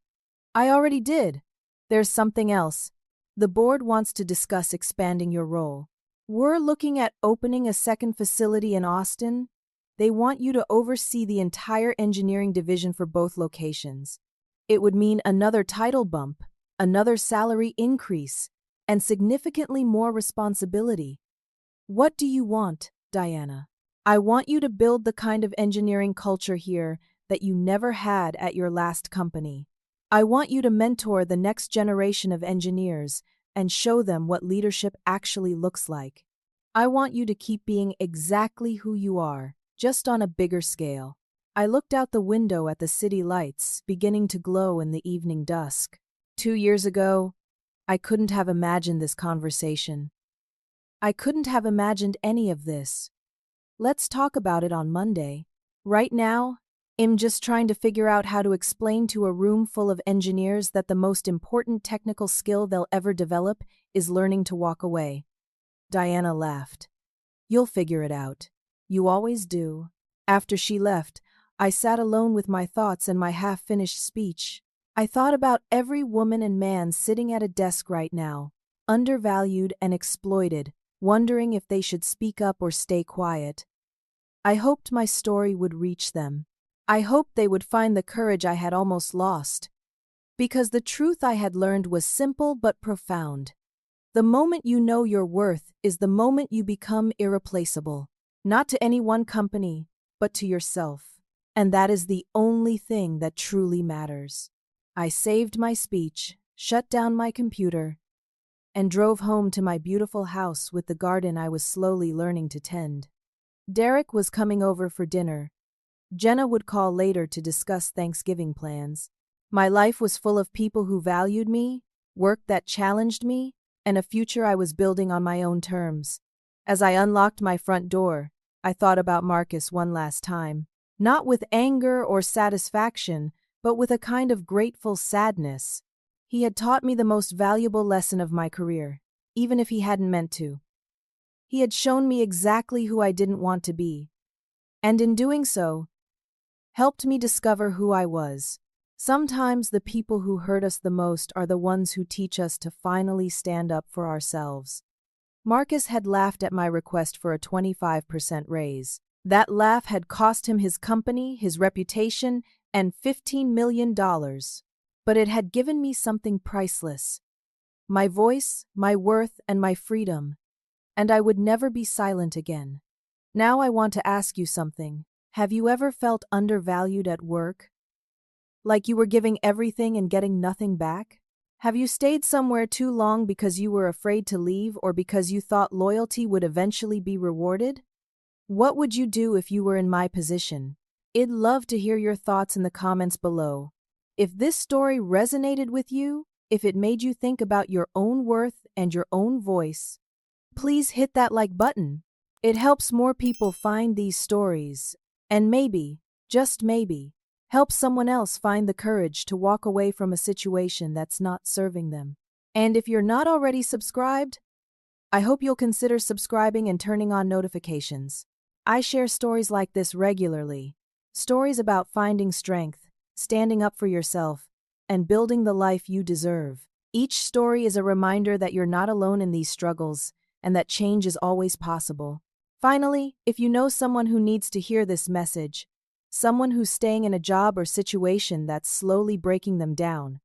"I already did. There's something else. The board wants to discuss expanding your role. We're looking at opening a second facility in Austin. They want you to oversee the entire engineering division for both locations. It would mean another title bump, another salary increase, and significantly more responsibility. What do you want, Diana? I want you to build the kind of engineering culture here that you never had at your last company. I want you to mentor the next generation of engineers and show them what leadership actually looks like. I want you to keep being exactly who you are, just on a bigger scale." I looked out the window at the city lights beginning to glow in the evening dusk. 2 years ago, I couldn't have imagined this conversation. I couldn't have imagined any of this. Let's talk about it on Monday. Right now, I'm just trying to figure out how to explain to a room full of engineers that the most important technical skill they'll ever develop is learning to walk away. Diana laughed. "You'll figure it out. You always do." After she left, I sat alone with my thoughts and my half-finished speech. I thought about every woman and man sitting at a desk right now, undervalued and exploited, wondering if they should speak up or stay quiet. I hoped my story would reach them. I hoped they would find the courage I had almost lost. Because the truth I had learned was simple but profound. The moment you know your worth is the moment you become irreplaceable. Not to any one company, but to yourself. And that is the only thing that truly matters. I saved my speech, shut down my computer, and drove home to my beautiful house with the garden I was slowly learning to tend. Derek was coming over for dinner. Jenna would call later to discuss Thanksgiving plans. My life was full of people who valued me, work that challenged me, and a future I was building on my own terms. As I unlocked my front door, I thought about Marcus one last time. Not with anger or satisfaction, but with a kind of grateful sadness. He had taught me the most valuable lesson of my career, even if he hadn't meant to. He had shown me exactly who I didn't want to be. And in doing so, helped me discover who I was. Sometimes the people who hurt us the most are the ones who teach us to finally stand up for ourselves. Marcus had laughed at my request for a 25% raise. That laugh had cost him his company, his reputation, and $15 million. But it had given me something priceless: my voice, my worth, and my freedom. And I would never be silent again. Now I want to ask you something. Have you ever felt undervalued at work? Like you were giving everything and getting nothing back? Have you stayed somewhere too long because you were afraid to leave or because you thought loyalty would eventually be rewarded? What would you do if you were in my position? I'd love to hear your thoughts in the comments below. If this story resonated with you, if it made you think about your own worth and your own voice, please hit that like button. It helps more people find these stories, and maybe, just maybe, help someone else find the courage to walk away from a situation that's not serving them. And if you're not already subscribed, I hope you'll consider subscribing and turning on notifications. I share stories like this regularly. Stories about finding strength, standing up for yourself, and building the life you deserve. Each story is a reminder that you're not alone in these struggles and that change is always possible. Finally, if you know someone who needs to hear this message, someone who's staying in a job or situation that's slowly breaking them down,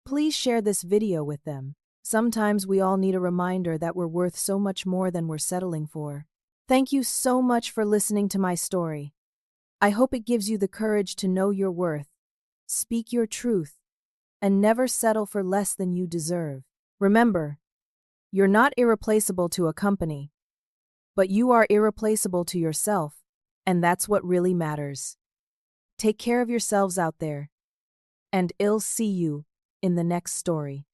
please share this video with them. Sometimes we all need a reminder that we're worth so much more than we're settling for. Thank you so much for listening to my story. I hope it gives you the courage to know your worth, speak your truth, and never settle for less than you deserve. Remember, you're not irreplaceable to a company, but you are irreplaceable to yourself, and that's what really matters. Take care of yourselves out there, and I'll see you in the next story.